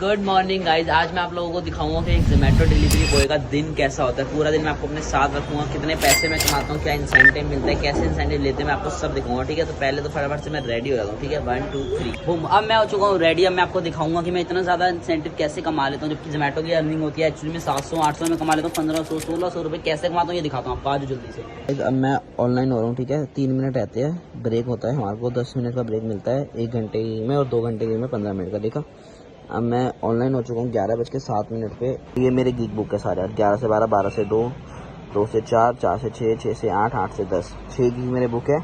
Good morning guys. आज मैं आप लोगों को दिखाऊंगा कि एक जोमेटो डिलीवरी बॉय का दिन कैसा होता है। पूरा दिन मैं आपको अपने साथ रखूंगा, कितने पैसे मैं कमाता हूँ, क्या इंसेंटिव मिलता है, कैसे इंसेंटिव लेते हैं, मैं आपको सब दिखाऊंगा। ठीक है, तो पहले तो फटाफट से मैं रेडी हो जाता हूँ। ठीक है, 1 2 3 बूम। अब मैं हो चुका हूँ रेडी। अब मैं आपको दिखाऊंगा कि मैं इतना ज्यादा इंसेंटिव कैसे कमा लेता हूँ, जबकि जोमेटो की अर्निंग होती है एक्चुअली में 700-800 में कमा लेता हूँ, 1500 1600 रुपये कैसे कमाता हूँ ये दिखाता हूँ आपको आज जल्दी से। अब मैं ऑनलाइन हो रहा हूँ। ठीक है, 3 मिनट रहते हैं, ब्रेक होता है हमारे को, 10 मिनट का ब्रेक मिलता है, 1 घंटे में और 2 घंटे में 15 मिनट का। देखा, अब मैं ऑनलाइन हो चुका हूँ 11:07 पे। ये मेरे गिग बुक है सारे, 11 से 12, 12 से 2, 2 से 4, 4 से 6, 6 से 8, 8 से 10, 6 गिग मेरे बुक है।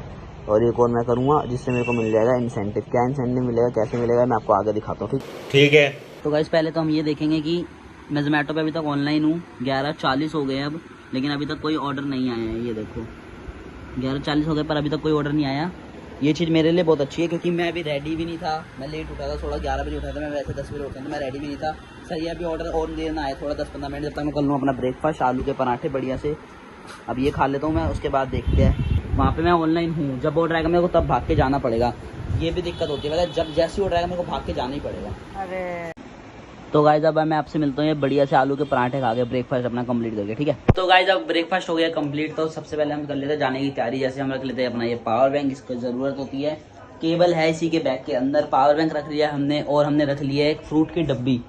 और एक और मैं करूँगा जिससे मेरे को मिल जाएगा इंसेंटिव। क्या इंसेंटिव मिलेगा, कैसे मिलेगा, मैं आपको आगे दिखाता हूँ। ठीक है। तो गाइस पहले तो हम ये देखेंगे कि मैं जोमेटो पे अभी तक ऑनलाइन हूँ। 11:40 हो गए अब, लेकिन अभी तक कोई ऑर्डर नहीं आया है। ये देखो 11:40 हो गए पर अभी तक कोई ऑर्डर नहीं आया। ये चीज़ मेरे लिए बहुत अच्छी है क्योंकि मैं अभी रेडी भी नहीं था। मैं लेट उठा था थोड़ा, 11 बजे उठा था मैं, वैसे 10 बजे उठा था, मैं रेडी भी नहीं था। सही है, अभी ऑर्डर और देना है थोड़ा 10-15 मिनट, जब तक मैं कर लूँ अपना ब्रेकफास्ट। आलू के पराठे बढ़िया से अब ये खा लेता हूँ मैं, उसके बाद देखते हैं। वहाँ पे मैं ऑनलाइन हूँ, जब ऑर्डर आएगा मेरे को तब भाग के जाना पड़ेगा। ये भी दिक्कत होती है, मतलब जब जैसे ही ऑर्डर आएगा मेरे को भाग के जाना ही पड़ेगा। अरे तो गाइज अब मैं आपसे मिलता हूँ ये बढ़िया से आलू के पराठे खा के ब्रेकफास्ट अपना कंप्लीट करके। ठीक है, तो गाइज अब ब्रेकफास्ट हो गया कंप्लीट। तो सबसे पहले हम कर लेते हैं जाने की तैयारी। जैसे हम रख लेते हैं अपना ये पावर बैंक, इसकी ज़रूरत होती है। केबल है इसी के बैग के अंदर, पावर बैंक रख लिया हमने, और हमने रख लिया एक फ्रूट की डब्बी।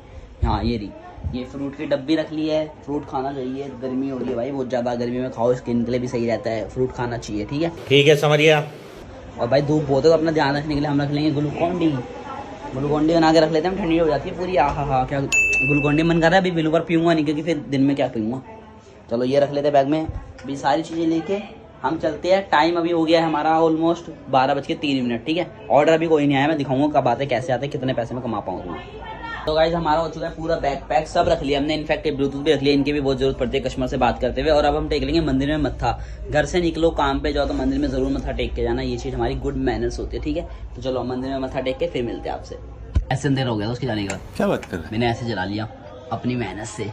हाँ ये रही, ये फ्रूट की डब्बी रख ली है। फ्रूट खाना चाहिए, गर्मी हो रही है भाई बहुत ज़्यादा, गर्मी में खाओ, स्किन के लिए भी सही रहता है, फ्रूट खाना चाहिए। ठीक है समझ गया। और भाई धूप बहुत है तो अपना ध्यान रखने के लिए हम रख लेंगे ग्लूकॉन डी बना के रख लेते हैं, ठंडी हो जाती है पूरी। हाँ क्या ग्लूकॉन डी मन कर रहा है, अभी बिल्कुल पीऊँगा नहीं क्योंकि फिर दिन में क्या पीऊँगा। चलो ये रख लेते हैं बैग में। अभी सारी चीज़ें लेके हम चलते हैं। टाइम अभी हो गया है हमारा ऑलमोस्ट 12:03। ठीक है, ऑर्डर अभी कोई नहीं आया, मैं दिखाऊंगा कब आते कैसे आते, कितने पैसे में कमा पाऊंगा। तो गाइज हमारा हो चुका है पूरा बैग पैक, सब रख लिया हमने, इनफैक्ट ब्लूटूथ भी रख लिया, इनकी भी बहुत जरूरत पड़ती है कस्टमर से बात करते हुए। और अब हम टेक लेंगे मंदिर में मत्था। घर से निकलो काम पे जाओ तो मंदिर में जरूर मत्था टेक के जाना, ये चीज़ हमारी गुड मैनर्स होती है। ठीक है, तो चलो मंदिर में मत्था टेक के फिर मिलते हैं आपसे। ऐसे देर हो गया था उसके जाने का, क्या बात कर, मैंने ऐसे जला लिया अपनी मेहनत से,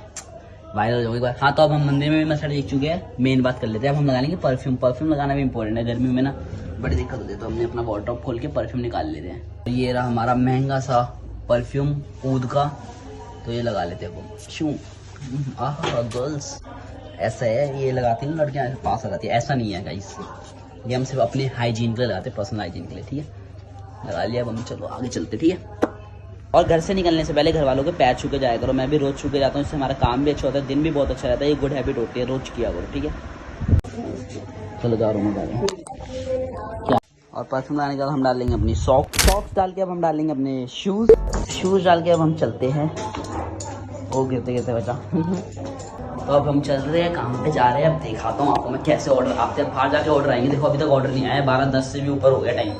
वायरल हो गई। हाँ तो अब हम मंदिर में भी मत्था टेक चुके हैं, मेन बात कर लेते हैं। अब हम लगा लेंगे परफ्यूम। परफ्यूम लगाना भी इंपॉर्टेंट है, गर्मी में ना बड़ी दिक्कत होती है, तो हमने अपना वार्डरोब खोल के परफ्यूम निकाल लेते हैं। ये रहा हमारा महंगा सा परफ्यूम ऊद का, तो ये लगा लेते हैं वो। गर्ल्स ऐसा है, ये लगाती हैं लड़कियाँ पास आ जाती है, ऐसा नहीं है गाइस, ये हम सिर्फ अपने हाइजीन के लिए लगाते हैं, पर्सनल हाइजीन के लिए। ठीक है, लगा लिया अब हम, चलो आगे चलते। ठीक है, और घर से निकलने से पहले घर वालों के पैर छू के जाया करो। मैं भी रोज छू के जाता हूँ, इससे हमारा काम भी अच्छा होता है, दिन भी बहुत अच्छा रहता है। ये गुड हैबिट होती है, रोज किया करो। ठीक है, चलो जा रहा हूँ मैं क्या। और परफ्यूम डालने के बाद हम डाल लेंगे अपनी सॉक्स डाल के अब हम डालेंगे अपने शूज़ डाल के अब हम चलते हैं। वो गिरते गिरते बचा तो अब हम चल रहे हैं, काम पे जा रहे हैं। अब दिखाता हूँ आपको मैं कैसे ऑर्डर आते हैं, बाहर जाके ऑर्डर आएंगे। देखो अभी तक ऑर्डर नहीं आया, 12:10 से भी ऊपर हो गया टाइम।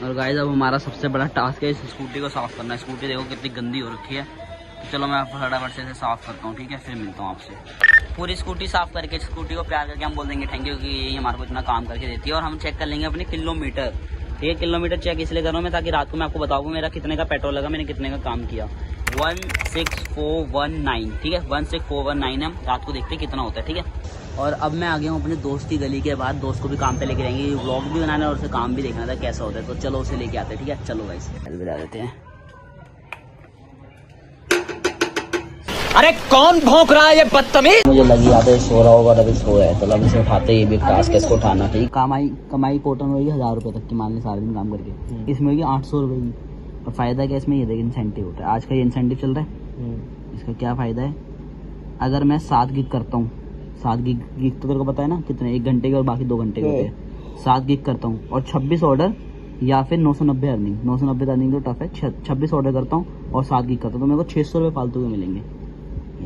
और गाइस अब हमारा सबसे बड़ा टास्क है इस स्कूटी को साफ़ करना है। स्कूटी देखो कितनी गंदी हो रखी है, तो चलो मैं फटाफट से इसे साफ़ करता हूँ। ठीक है, फिर मिलता हूँ आपसे। पूरी स्कूटी साफ़ करके स्कूटी को प्यार करके हम बोल देंगे थैंक यू कि यही हमारे को इतना काम करके देती है। और हम चेक कर लेंगे अपने किलोमीटर। ठीक है, किलोमीटर चेक इसलिए कर रहा हूँ मैं ताकि रात को मैं आपको बताऊँ मेरा कितने का पेट्रोल लगा, मैंने कितने का काम किया। 16419। ठीक है, 16419 हम रात को देखते हैं कितना होता है। ठीक है, और अब मैं आ गया हूँ अपने दोस्त की गली के बाद। दोस्त को भी काम पे लेके जाएंगे, व्लॉग भी बनाना है और उसे काम भी देखना था कैसा होता है, तो चलो उसे लेके आते हैं। ठीक है, चलो गाइस बजा देते हैं। अरे कौन भौंक रहा है ये बदतमीज। मुझे लगी आते सो रहा होगा, अभी सो रहा है, तो अब इसे उठाते ही भी टास्क है, इसको उठाना। ठीक, कमाई टोटल होगी 1000 रुपये तक की, मान ली सारे दिन काम करके, इसमें होगी 800 रुपये की। और फायदा क्या इसमें, ये देखिए इंसेंटिव होता है, आज का ये इंसेंटिव चल रहा है। इसका क्या फ़ायदा है, अगर मैं 7 गिग करता हूँ, 7 गिग तो तेरे को पता है ना कितने, 1 घंटे के और बाकी 2 घंटे के होते हैं। 7 गिग करता हूँ और 26 ऑर्डर या फिर 990 अर्निंग। 990 अर्निंग तो टफ है, 26 ऑर्डर करता हूँ और 7 गिग करता हूँ, तो मेरे को 600 रुपये फालतू के मिलेंगे।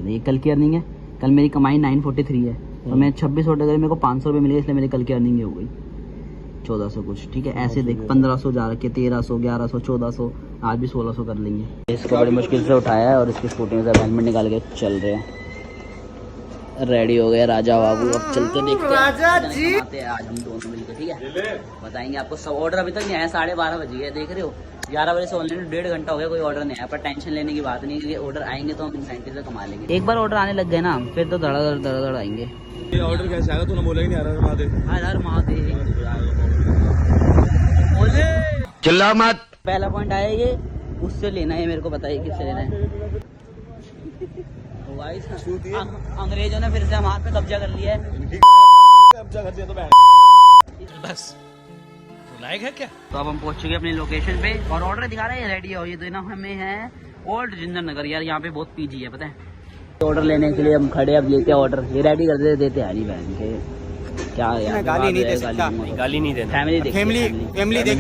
ये कल की अर्निंग है, कल मेरी कमाई 943 है, तो मैं 26 ऑर्डर करी, मेरे को 500 रुपये मिलेगा, इसलिए मेरी कल की अर्निंग हो गई 1400 कुछ। ठीक है, ऐसे देख 1500 जा रखे, 1300, 1100, 1400, आज भी 1600 कर लेंगे। इसको बड़ी मुश्किल से उठाया है और इसकी स्कूटी में से हेलमेट निकाल के चल रहे हैं। रेडी हो गए राजा बाबू, अब चलते देखते हैं राजा जी आज हम दोनों मिलकर। ठीक है, बताएंगे आपको सब। ऑर्डर अभी तक नहीं आया, 12:30 बज गए, देख रहे हो 11 बजे से ऑनलाइन 1.5 घंटा हो गया, कोई ऑर्डर नहीं आया। पर टेंशन लेने की बात नहीं, क्योंकि ऑर्डर आएंगे तो हम इंसेंटिव से कमा लेंगे। एक बार ऑर्डर आने लग गए ना फिर तो धड़ आएंगे। ये ऑर्डर कैसे आएगा, तूने बोला ही नहीं। हर महादेव, हर महादेव। चिल्ला मत। पहला पॉइंट आया ये उससे लेना है, मेरे को पता है किससे लेना है। भाई अंग्रेजों ने फिर से हमारे पे कब्जा कर लिया है। कब्जा कर दिया तो बहन बस लायक है क्या? तो अब हम पहुंच चुके हैं अपनी लोकेशन पे और ऑर्डर दिखा रहे हैं रेडी है। और ये देना हमें है ओल्ड जिंदर नगर। यार यहाँ पे बहुत पीजी है पता है। ऑर्डर लेने के लिए हम खड़े, अब लेते हैं ऑर्डर। ये रेडी कर देते हैं नहीं बहन के क्या यार, गाली नहीं दे सकता। गाली नहीं देना। फैमिली देख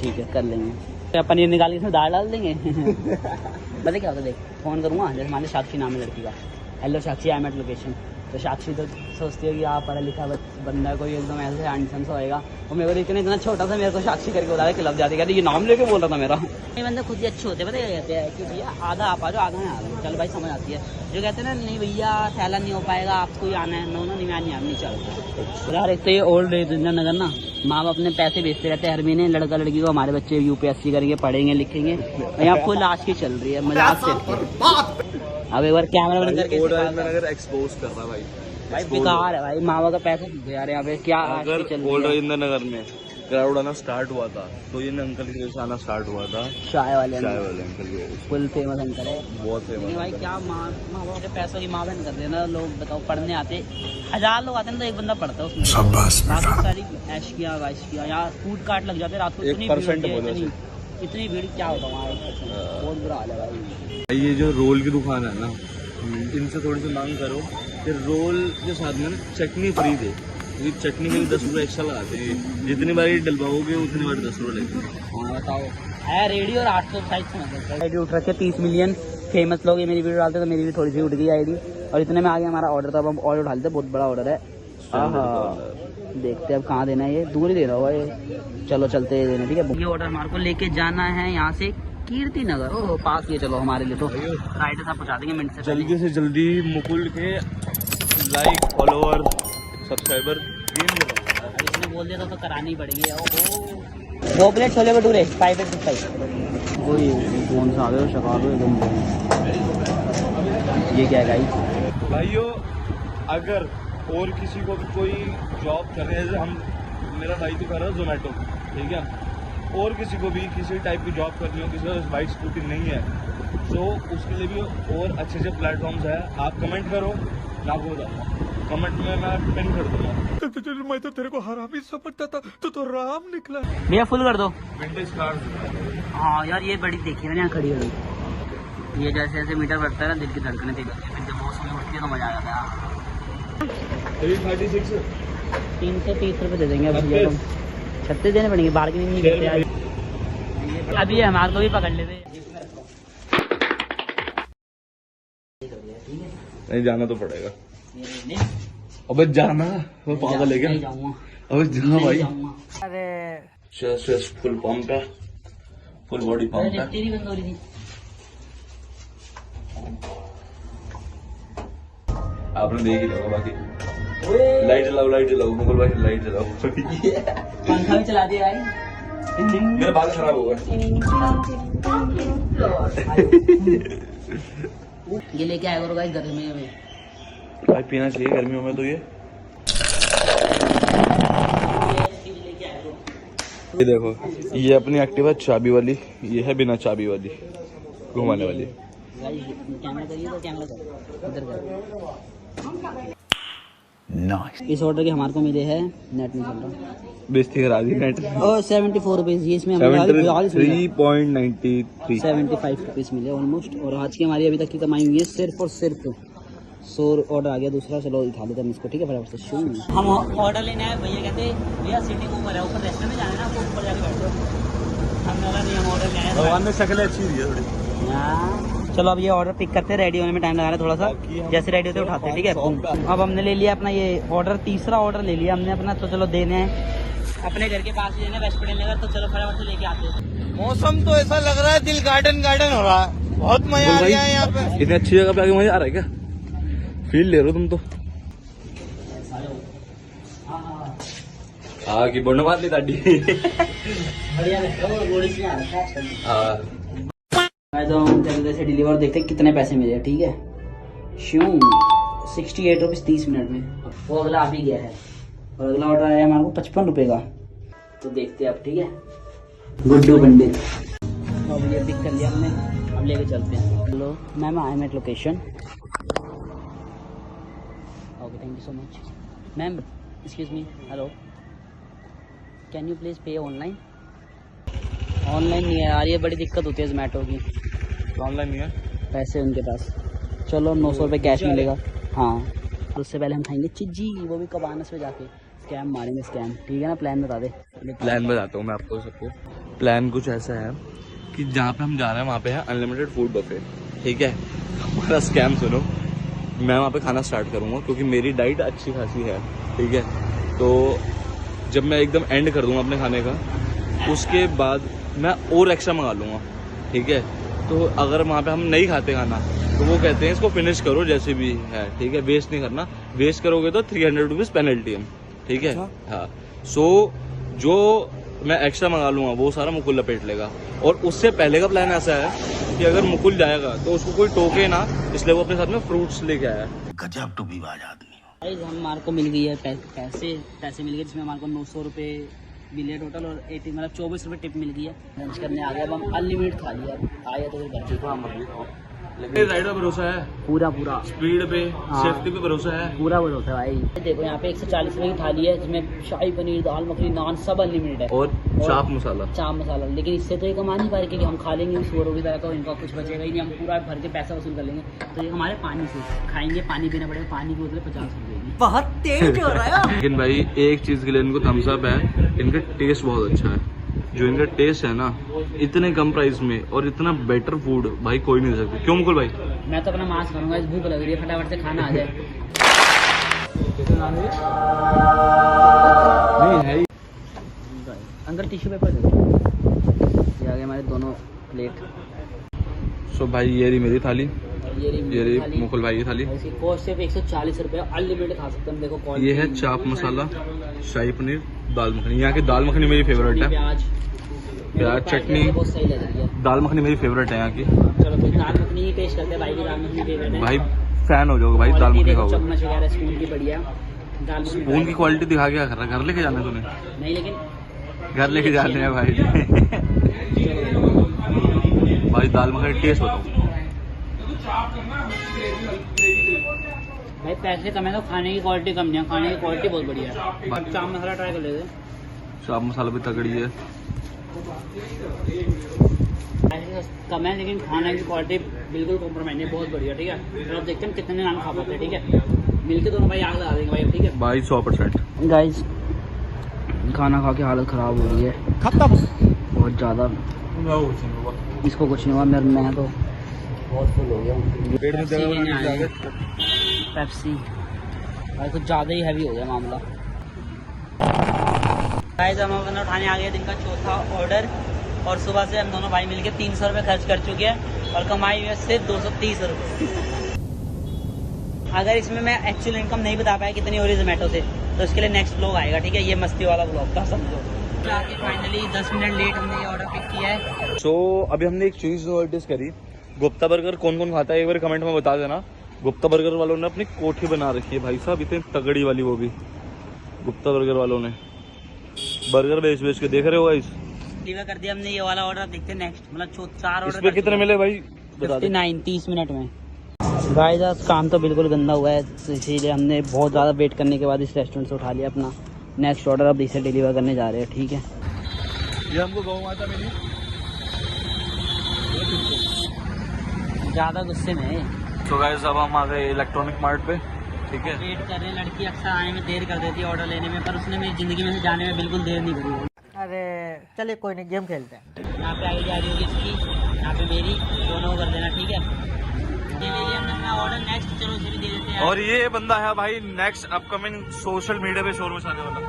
ठीक है कर लेंगे। क्या पनीर निकाल के इसमें दाल डाल देंगे। पता क्या होता है, देख फोन करूँगा, जैसे मान लो साक्षी नाम है लड़की का, hello Sakshi I am at location. तो साक्षी तो सोचती है कि आप पढ़ा लिखा बंदा कोई एकदम ऐसे हैंडसम सा होएगा, और मेरे को देखते इतना छोटा सा मेरे को साक्षी करके बोला है क्लब जाती कहती ये नाम लेके बोल रहा था मेरा। ये बंदे खुद ही अच्छे होते पता क्या कहते हैं कि भैया आधा आप आ जाओ, आधा मैं आ जाऊँ। चल भाई समझ आती है। जो कहते हैं ना नहीं भैया थैला नहीं हो पाएगा, आपको ही आना है, नो नहीं मैं नहीं चलता यार। एक तो ये ओल्ड जिंदर नगर ना, माँ बाप अपने पैसे भेजते रहते हैं हर महीने, लड़का लड़की को हमारे बच्चे यूपीएससी करेंगे, पढ़ेंगे लिखेंगे। यहाँ फुल आज की चल रही है, मजाक से। अब एक बार कैमरा बंद करके एक्सपोज कर रहा भाई बेकार है भाई, माँ बाप का पैसा यार। यहाँ पे क्या आज की चल रही है। नगर में क्राउड आना स्टार्ट हुआ था तो ये अंकल की वजह से आना स्टार्ट हुआ था। चाय वाले अंकल की फुल फेमस अंकल है, बहुत फेमस भाई। क्या माँ बाप के पैसों की माँ बहन कर रहे हैं ना लोग। बताओ पढ़ने आते 1000 लोग आते हैं तो एक बंदा पढ़ता है उसमें। बाकी सारी ऐश किया वाइश किया, यहाँ फूड कार्ट लग जाते रात को। इतनी भीड़ क्या होता है वहाँ, बहुत बुरा हाल है भाई। ये जो रोल की दुकान है ना, इनसे थोड़ी सी मांग करो कि रोल के साथ में चटनी फ्री दे। ये चटनी के लिए 10 रुपये एक्स्ट्रा लगाते हैं, जितनी बार डलवाओगे उतनी बार 10 रुपये लेते हैं। हाँ बताओ है रेडी। और 800 साइड उठ रखे 30 मिलियन फेमस लोग ये मेरी वीडियो डालते, तो मेरी भी थोड़ी सी उठ गई आईडी। और इतने में आ गया हमारा ऑर्डर। तो अब हम ऑर्डर डालते, बहुत बड़ा ऑर्डर है। देखते हैं अब कहाँ देना है, ये दूर ही दे रहा होगा ये। चलो चलते हैं देने, ठीक है। ये ऑर्डर हमारे को लेके जाना है यहाँ से कीर्ति नगर। ओह पास ये, चलो हमारे लिए तो राइट से पहुँचा देंगे मिनट से। जल्दी से जल्दी मुकुल के लाइक फॉलोअर सब्सक्राइबर इसने बोल दिया था तो करानी ही पड़ेगी। ओहो 2 प्लेट छोले भटूरे 585। वही कौन सा आ गया शकाल एकदम। ये क्या है गाइस? भाइयों अगर और किसी को भी कोई जॉब कर रहे हैं, जैसे हम, मेरा भाई तो कर रहा है जोमेटो, ठीक है, और किसी को भी किसी टाइप की जॉब करनी हो, किसी का बाइक स्कूटी नहीं है, तो उसके लिए भी और अच्छे अच्छे प्लेटफॉर्म्स है। आप कमेंट करो, मैं आपको बताऊँगा, कमेंट में मैं पिन कर दूंगा। मैं तो तेरे को हरामी समझता था, तो राम निकला। भैया फुल कर दो। Vintage card. हाँ यार ये बड़ी देखी मैंने यहाँ खड़ी हुई। ये जैसे जैसे मीटर बढ़ता है ना, दिल की धड़कने तेज होती है, फिर जब मौसम उठती है तो मजा आ जाता है। 336 330 रुपये दे देंगे भैया को। 36 देने पड़ेंगे, बार्गेनिंग नहीं करते यार। अभी ये हमारे को भी पकड़ लेते। नहीं जाना तो पड़ेगा। अबे जाना, वो पागल है क्या? अबे जहाँ भाई। अरे फुल पंप है, फुल बॉडी पंप है। तेरी बंद हो रही थी। आपने देख ही लगा। बाकी लाइट जलाओ मुकुल भाई, लाइट जलाओ। पंखा भी चला दिया भाई। मेरा बाल खराब हो गया। ये लेके आया करो गाइस गर्मी में भाई, पीना चाहिए गर्मियों में तो ये देखो, ये अपनी एक्टिवा चाबी वाली, ये है बिना चाबी वाली घुमाने वाली। कैमरा करिए तो कैमरा करो इधर करो। नाइस। इस ऑर्डर के हमारे को मिले हैं, नेट में चल रहा बेइज्जती करा दी नेट। और 74 रुपीज़, ये इसमें हमें 73.93 75 रुपीज़ मिले ऑलमोस्ट। और आज की हमारी अभी तक की कमाई हुई है सिर्फ और सिर्फ 100। ऑर्डर आ गया दूसरा, चलो उठा लेते हैं इसको, ठीक है फटाफट से। हम ऑर्डर लेने आए, भैया कहते भैया सीटिंग ऊपर है, ऊपर रेस्टोरेंट में जाना है ना, आपको ऊपर जाके बैठो। हमने बोला नहीं, हम ऑर्डर ले आए। भगवान ने शक्लें अच्छी दी है थोड़ी। चलो अब ये ऑर्डर पिक करते हैं, रेडी होने में टाइम लगा रहा है थोड़ा सा। जैसे रेडी होते उठाते हैं, ठीक है। अब हमने ले लिया अपना ये ऑर्डर, तीसरा ऑर्डर ले लिया हमने अपना। तो चलो देने हैं अपने घर के पास ही, देना वेस्ट पटेल नगर। तो चलो फटाफट से लेके आते हैं। मौसम तो ऐसा लग रहा है दिल गार्डन हो रहा है, बहुत मजा आ रहा है यहाँ पे। इतनी अच्छी जगह पे आके मजा आ रहा है क्या? फील ले रहे हो तुम तो। हाँ की बोलने बात नहीं ताड़ी। तो हम जल्दी से डिलीवर देखते हैं कितने पैसे मिले, ठीक है। श्यूं 68 रुपीज़ 30 मिनट में। वो अगला आ भी गया है, और अगला ऑर्डर आया हमारे को 55 रुपये का। तो देखते हैं अब, ठीक है। गुड्डू पंडित तो अब ये पिक कर लिया हमने, अब लेके चलते हैं। Hello ma'am, I am at location. Okay, thank you so much. Ma'am excuse me, hello, can you please pay online? Online नहीं है यार, ये बड़ी दिक्कत होती है जोमेटो की, ऑनलाइन नहीं है पैसे उनके पास। चलो 900 रुपये कैश मिलेगा। हाँ, उससे पहले हम खाएंगे चिज्जी, वो भी कबानस पे जाके स्कैम मारेंगे, स्कैम। ठीक है ना, प्लान बता दे। प्लान बताता हूँ मैं आपको सबको। प्लान कुछ ऐसा है कि जहाँ पे हम जा रहे हैं वहाँ पे है अनलिमिटेड फूड बफे। ठीक है, हमारा स्कैम सुनो, मैं वहाँ पे खाना स्टार्ट करूँगा क्योंकि मेरी डाइट अच्छी खासी है। ठीक है, तो जब मैं एकदम एंड कर दूँगा अपने खाने का, उसके बाद मैं और एक्स्ट्रा मंगा लूँगा। ठीक है, तो अगर वहाँ पे हम नहीं खाते खाना तो वो कहते हैं इसको फिनिश करो जैसे भी है। ठीक है, वेस्ट नहीं करना, वेस्ट करोगे तो 300 रुपीज़ पेनल्टी है। ठीक है, हाँ। सो जो मैं एक्स्ट्रा मंगा लूँगा वो सारा मुकुल लपेट लेगा। और उससे पहले का प्लान ऐसा है कि अगर मुकुल जाएगा तो उसको कोई टोके ना, इसलिए वो अपने साथ में फ्रूट्स लेके आया है। गजब टू विवाद आदमी। भाई हमारे को मिल गई है पैसे मिल गए, जिसमें हमारे को 900 रुपये बिल है टोटल, और 80 मतलब 24 रुपये टिप मिल गई है। लंच करने आ गया, अब हम अनलिमिटेड खा लिया। आया तो फिर घर चुका। लेकिन राइड पे भरोसा है, पूरा स्पीड पे, हाँ। सेफ्टी पे भरोसा है, पूरा भरोसा है भाई। देखो यहाँ पे 140 रुपये की थाली है, जिसमें शाही पनीर, दाल मखनी, नान सब अनलिमिटेड है, और चाप मसाला। लेकिन इससे तो ये कमा नहीं पा रहे, क्योंकि हम खा लेंगे सुअरों की तरह, तो इनका कुछ बचेगा ही नहीं। हम पूरा भर के पैसा वसूल कर लेंगे, तो ये हमारे पानी से खाएंगे, पानी पीना पड़ेगा, पानी की बोतल 50 रुपये की। बहुत तेज हो रहा है। लेकिन भाई एक चीज के लिए इनको थम्स अप है, इनका टेस्ट बहुत अच्छा है। जो इनका टेस्ट है ना, इतने कम प्राइस में और इतना बेटर फूड भाई कोई नहीं दे सकता। क्यों मुकुल भाई? मैं तो अपना मांस करूंगा, इस भूख लग रही है, फटाफट से खाना आ जाए। नहीं है ही। अंकल टिश्यू पेपर दे दो। ये आ गए हमारे दोनों प्लेट। सो भाई ये रही मेरी थाली, ये ये रही मुकुल भाई की थाली। इसकी कॉस्ट सिर्फ 140 रुपये, अनलिमिटेड खा सकते हैं। देखो क्वालिटी, ये है चाप मसाला, शाही पनीर, दाल मखनी। यहाँ की दाल मखनी मेरी फेवरेट है। प्याज चटनी, बहुत सही लग रही है। दाल मखनी मेरी फेवरेट है यहाँ की। चलो फिर दाल मखनी ही टेस्ट करते हैं। भाई की दाल मखनी फेवरेट है भाई फैन हो जाओगे भाई दाल मखनी खाओगे। चम्मच वगैरह स्पून की बढ़िया दाल मखनी। स्पून की क्वालिटी दिखा के क्या कर रहा है? घर लेके जाना है तूने? नहीं, लेकिन घर लेके जाने हैं भाई। भाई दाल मखनी टेस्ट बताओ भाई। पैसे कम है तो खाने की क्वालिटी कम नहीं है, खाने की क्वालिटी बहुत बढ़िया है। चाप मसाला ट्राई कर लेते। चाप मसाला भी तगड़ी है। कम है लेकिन खाने की क्वालिटी बिल्कुल कॉम्प्रोमाइज नहीं, बहुत बढ़िया। ठीक है, तो आप देखते हैं कितने नान खा पाते हैं। ठीक है, मिलके दोनों भाई आग लगा देंगे भाई। ठीक है भाई 100%। गाइस, खाना खा के हालत ख़राब हो रही है, खत्म बहुत ज़्यादा। इसको कुछ नहीं हुआ, मैं तो बहुत फुल हो गया हूँ। पेप्सी भाई कुछ ज़्यादा ही हैवी हो गया मामला। गाइस, हम अपना उठाने आ गए दिन का चौथा ऑर्डर, और सुबह से हम दोनों भाई मिलके 300 रुपये खर्च कर चुके हैं, और कमाई हुई है सिर्फ 230 रुपये। अगर इसमें मैं एक्चुअल इनकम नहीं बता पाया कितनी हो रही है जोमेटो से, तो इसके लिए नेक्स्ट ब्लॉग आएगा। ठीक है, ये मस्ती वाला ब्लॉग था समझो। फाइनली 10 मिनट लेट हमने ये ऑर्डर पिक किया है। सो अभी हमने एक चीज़ नोटिस करी, गुप्ता बर्गर कौन कौन खाता है एक बार कमेंट में बता देना। गुप्ता बर्गर वालों ने अपनी कोठी बना रखी है भाई साहब, इतनी तगड़ी वाली, वो भी गुप्ता बर्गर वालों ने बर्गर बेच के देख रहे हो गाइस। डिलीवर कर दिया हमने ये वाला ऑर्डर। देखते हैं नेक्स्ट, मतलब 4 ऑर्डर। इसमें कितने मिले भाई बता दे। 59 30 मिनट में। गाइस, आज काम तो बिल्कुल गंदा हुआ है, तो इसीलिए हमने बहुत ज़्यादा वेट करने के बाद इस रेस्टोरेंट से उठा लिया अपना नेक्स्ट ऑर्डर। अब इसे डिलीवर करने जा रहे हैं। ठीक है, ये हमको गौ माता मिली, ज़्यादा गुस्से में है। तो गाइस अब हम आ गए इलेक्ट्रॉनिक मार्ट पे। ठीक है, वेट कर रहे हैं। लड़की अक्सर आने में देर कर देती है ऑर्डर लेने में, पर उसने मेरी ज़िंदगी में से जाने में बिल्कुल देर नहीं करी। अरे चलिए कोई नहीं, गेम खेलते हैं। यहाँ पे आगे जा रही होगी इसकी, यहाँ पे मेरी, दोनों कर देना। ठीक है, ये ले लिया हमने अपना ऑर्डर। नेक्स्ट चलो उसे भी दे देते हैं। और ये बंदा है भाई नेक्स्ट अपकमिंग सोशल मीडिया पे शोर मचाने वाला।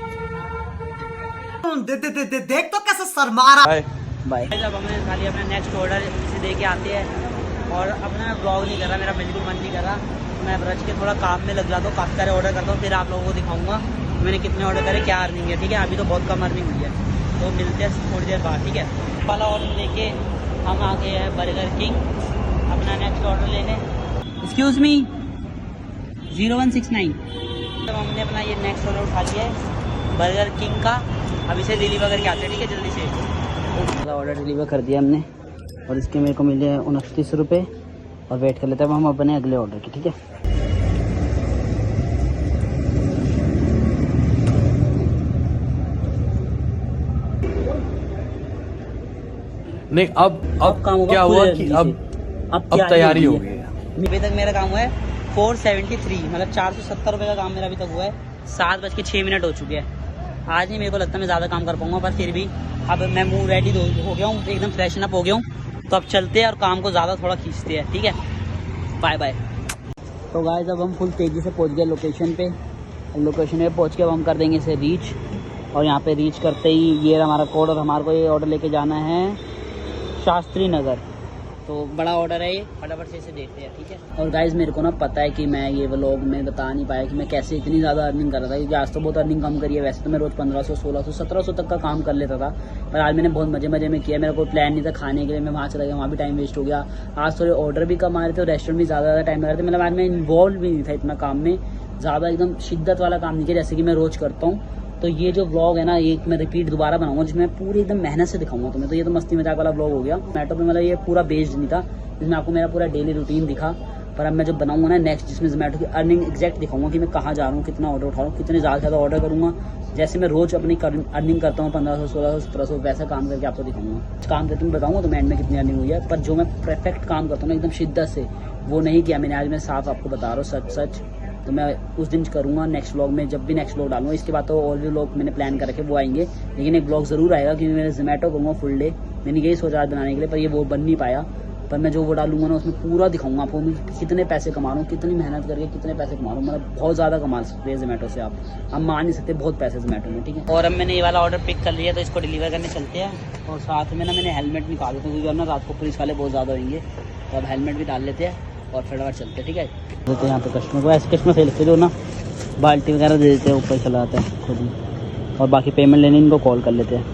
देख तो कैसे शर्मा रहा। बाय। जब हमने खा लिया अपना नेक्स्ट ऑर्डर, इसे दे के आते हैं। और अपना मैं ब्लॉग नहीं कर रहा, मेरा बिल्कुल मन नहीं कर रहा। मैं ब्रज के थोड़ा काम में लग जाता हूँ, काफ़ी सारे ऑर्डर करता हूँ, फिर आप लोगों को दिखाऊंगा मैंने कितने ऑर्डर करे, क्या अर्निंग है। ठीक है, अभी तो बहुत कम अर्निंग हुई है, तो मिलते हैं थोड़ी देर बाद। ठीक है, वाला ऑर्डर लेके हम आ गए हैं बर्गर किंग अपना नेक्स्ट ऑर्डर लेने। Excuse me 0169। तो हमने अपना ये नेक्स्ट ऑर्डर उठा लिया है बर्गर किंग का। अब इसे डिलीवर करके आते हैं। ठीक है, जल्दी से। ऑर्डर डिलीवर कर दिया हमने। और इसके मेरे को मिले 29 रुपये। और वेट कर लेते हैं हम अपने अगले ऑर्डर की, ठीक है। नहीं अब काम होगा क्या हुआ full कि energy अब से। तैयारी हो गई है। अभी तक मेरा काम हुआ है 473, मतलब 470 रुपये का काम मेरा अभी तक हुआ है। 7:06 हो चुके हैं। आज नहीं मेरे को लगता मैं ज़्यादा काम कर पाऊंगा, पर फिर भी अब मैं मुँह रेडी हो गया हूँ, एकदम फ्रेशन अप हो गया हूँ। तो अब चलते हैं और काम को ज़्यादा थोड़ा खींचते हैं, ठीक है। Bye bye. तो गाइस अब हम फुल तेज़ी से पहुँच गए लोकेशन पे। लोकेशन पे पहुँच के अब हम कर देंगे इसे रीच। और यहाँ पे रीच करते ही ये हमारा कोड, और हमारे को ये ऑर्डर लेके जाना है शास्त्री नगर। तो बड़ा ऑर्डर है ये, फटाफट से इसे देखते हैं, ठीक है। और गाइज मेरे को ना पता है कि मैं ये व्लॉग में बता नहीं पाया कि मैं कैसे इतनी ज़्यादा अर्निंग कर रहा था, क्योंकि आज तो बहुत अर्निंग कम करी है। वैसे तो मैं रोज़ 1500, 1600, 1700 तक का काम कर लेता था, पर आज मैंने बहुत मजे में किया। मेरा कोई प्लान नहीं था खाने के लिए, मैं वहाँ चला गया, वहाँ भी टाइम वेस्ट हो गया। आज थोड़े ऑर्डर भी कम आ रहे थे और रेस्टोरेंट भी ज़्यादा टाइम लगा रहे थे। मतलब आज मैं इन्वॉल्व भी नहीं था इतना काम में, ज़्यादा एकदम शिद्दत वाला काम नहीं किया जैसे कि मैं रोज़ करता हूँ। तो ये जो व्लॉग है ना, ये मैं रिपीट दोबारा बनाऊंगा, जिसमें पूरी एकदम मेहनत से दिखाऊंगा तुम्हें। तो ये तो मस्ती मजाक वाला व्लॉग हो गया। जोमेटो पे मतलब ये पूरा बेस्ड नहीं था, जिसमें आपको मेरा पूरा डेली रूटीन दिखा। पर अब मैं जब बनाऊंगा ना नेक्स्ट, जिसमें जोमेटो की अर्निंग एग्जैक्ट दिखाऊंगा कि मैं कहाँ जा रहा हूँ, कितना ऑर्डर उठा रहा हूँ, कितने ज़्यादा से ज़्यादा ऑर्डर करूँगा। जैसे मैं रोज़ अपनी अर्निंग करता हूँ 1500, 1600, 1700, वैसा काम करके आपको दिखाऊंगा। काम करके मैं बताऊँगा तो एंड में कितनी अर्निंग हुई है। पर जो मैं परफेक्ट काम करता हूँ ना एकदम शिद्दत से, वो नहीं किया मैंने आज। मैं साफ आपको बता रहा हूँ सच। तो मैं उस दिन करूँगा नेक्स्ट व्लॉग में, जब भी नेक्स्ट व्लॉग डालूंगा। इसके बाद तो और भी व्लॉग मैंने प्लान कर रखे वो आएंगे, लेकिन एक व्लॉग ज़रूर आएगा क्योंकि मैंने जोमेटो करूँगा फुल डे। मैंने यही सोचा आज बनाने के लिए, पर ये वो बन नहीं पाया। पर मैं जो वो डालूंगा ना, उसमें पूरा दिखाऊंगा आपको मैं कितने पैसे कमा रहा हूँ, कितनी मेहनत करके कितने पैसे कमा रहा हूँ। मतलब बहुत ज़्यादा कमा सकते हैं जोमेटो से, आप मान नहीं सकते बहुत पैसे जोमेटो में, ठीक है। और अब मैंने ये वाला ऑर्डर पिक कर लिया, तो इसको डिलीवर करने चलते हैं। और साथ में ना मैंने हेलमेट निकाल देता हूँ, क्योंकि ना रात को पुलिस वाले बहुत ज़्यादा होंगे। तो अब हेलमेट भी डाल लेते हैं और फटाफट चलते हैं, ठीक है। देते यहाँ पे कस्टमर को, ऐसे कस्टमर से लेते जो ना बाल्टी वगैरह दे देते हैं, ऊपर चला आता है खुद ही। और बाकी पेमेंट लेने इनको कॉल कर लेते हैं।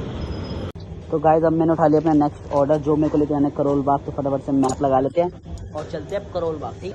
तो गाइस अब मैंने उठा लिया अपना नेक्स्ट ऑर्डर, जो मेरे को लेके आना है करोल बाग। तो फटाफट से मैप लगा लेते हैं और चलते हैं अब करोल बाग, ठीक।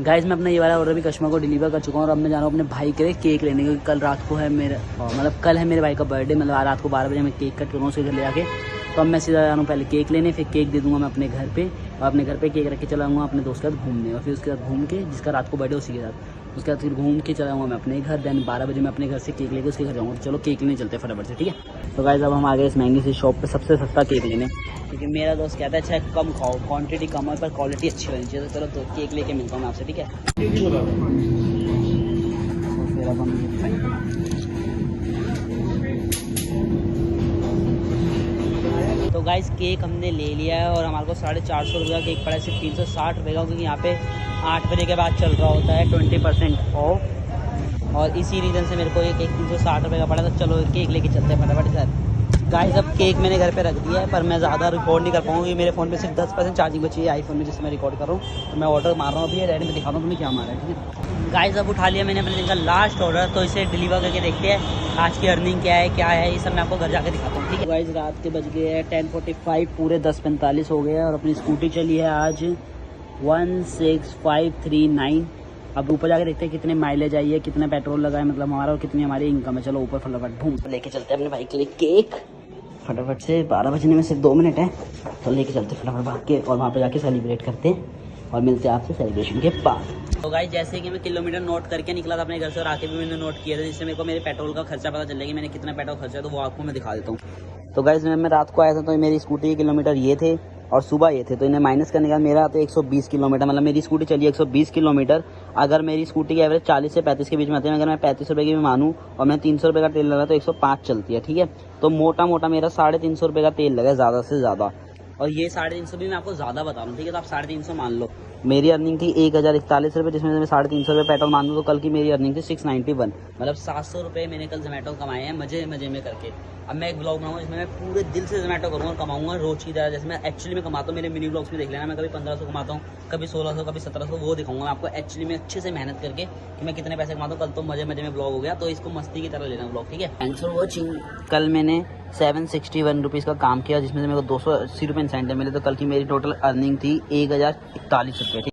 गाइस मैं अपना ये वाला ऑर्डर भी कस्टमर को डिलीवर कर चुका हूँ। और अब मैं जा रहा हूँ अपने भाई के लिए केक लेने, क्योंकि कल रात को है मेरा, मतलब कल है मेरे भाई का बर्थडे। मतलब रात को 12 बजे मैं केक कट करूँगा उसके घर ले जाके। तो अब मैं सीधा जा रहा हूँ पहले केक लेने, फिर केक दे दूँगा मैं अपने घर पे। और अपने घर पे केक रख के चला जाऊँगा अपने दोस्त के साथ घूमने, और फिर उसके साथ घूम के, जिसका रात को बर्थडे उसी के साथ, उसके बाद फिर घूम के चला जाऊँगा मैं अपने घर। देन 12 बजे मैं अपने घर से केक लेके उसके घर जाऊँगा। तो चलो केक लेने चलते हैं फटाफट से, ठीक है। तो गाइस अब हम आ गए इस महंगी सी शॉप पे सबसे सस्ता केक लेने, क्योंकि मेरा दोस्त कहता है अच्छा कम खाओ, क्वांटिटी कम हो पर क्वालिटी अच्छी होनी चाहिए। तो चलो तो केक लेके मिलता हूँ मैं आपसे, ठीक है। फिर अब हम तो गाइस केक हमने ले लिया है, और हमारे को 450 रुपये का केक पड़ा है, सिर्फ 360 रुपये का, क्योंकि यहाँ पे 8 बजे के बाद चल रहा होता है 20% ऑफ। और इसी रीज़न से मेरे को ये केक 360 रुपये का पड़ा। तो चलो केक लेके चलते हैं फटाफट सर। गाइस अब केक मैंने घर पे रख दिया है, पर मैं ज़्यादा रिकॉर्ड नहीं कर पाऊँगा, क्योंकि मेरे फ़ोन पे सिर्फ 10% चार्जिंग बची है आईफोन में, जिससे मैं रिकॉर्ड कर रहा हूँ। तो मैं ऑर्डर मार रहा हूँ अभी, रेडी में दिखा रहा हूँ तुम्हें क्या मारा है, ठीक है। गाइस अब उठा लिया मैंने अपने दिन का लास्ट ऑर्डर, तो इसे डिलीवर करके देखते हैं आज की अर्निंग क्या है, ये सब मैं आपको घर जाके दिखाता हूँ, ठीक है। गाइस रात के बज गए हैं 10:45, पूरे 10:45 हो गए हैं। और अपनी स्कूटी चली है आज 16539। अब ऊपर जाके देखते हैं कितने माइलेज आई है, कितना पेट्रोल लगा है, मतलब हमारा, और कितनी हमारी इनकम है। चलो ऊपर फटाफट घूम लेके चलते हैं अपने भाई के लिए केक फटाफट से। 12 बजने में सिर्फ 2 मिनट है, तो लेके चलते फटाफट भाग के, और वहाँ पे जाके सेलिब्रेट करते हैं। और मिलते हैं आपसे सेलिब्रेशन के बाद। तो गाइस जैसे कि मैं किलोमीटर नोट करके निकला था अपने घर से, और आके भी मैंने नोट किया था, जिससे मेरे को मेरे पेट्रोल का खर्चा पता चलेगा, मैंने कितना पेट्रोल खर्चा है, तो वो आपको मैं दिखा देता हूँ। तो गाइस मैं रात को आया था, तो मेरी स्कूटी के किलोमीटर ये थे और सुबह ये थे, तो इन्हें माइनस करने के बाद मेरा तो 120 किलोमीटर, मतलब मेरी स्कूटी चली 120 किलोमीटर। अगर मेरी स्कूटी की एवरेज 40 से 35 के बीच में आती है, अगर मैं 35 रुपये की भी मानूँ और मैं 300 रुपये का तेल लगा तो 105 चलती है, ठीक है। तो मोटा मोटा मेरा 350 रुपये का तेल लगा ज़्यादा से ज़्यादा। और ये 350 भी मैं आपको ज़्यादा बता रहा हूँ, ठीक है। तो आप 350 मान लो। मेरी अर्निंग थी 1041 रुपये, जिसमें मैं 350 रुपये पेट्रोल मान लूँ, तो कल की मेरी अर्निंग थी 691, मतलब 700 रुपये मैंने कल जोमेटो कमाए हैं मजे में करके। अब मैं एक ब्लॉग बनाऊंगा जिसमें मैं पूरे दिल से जोमेटो करूँगा और कमाऊंगा रोज की तरह, जैसे मैं एक्चुअली में कमाता हूँ। मेरे मिनी ब्लॉग्स में देख लेना, मैं कभी 1500 कमाता हूँ, कभी 1600, कभी 1700, वो दिखाऊंगा मैं आपको एक्चुअली में अच्छे से मेहनत करके कि मैं कितने पैसे कमाता हूँ। कल तो मजे में ब्लॉग हो गया, तो इसको मस्ती की तरह लेना ब्लॉग, ठीक है। Thanks for watching. कल मैंने 761 रुपीज़ का काम किया, जिसमें से मेरे को 280 रुपये इंसेंटिव मिले, तो कल की मेरी टोटल अर्निंग थी 1041 रुपये।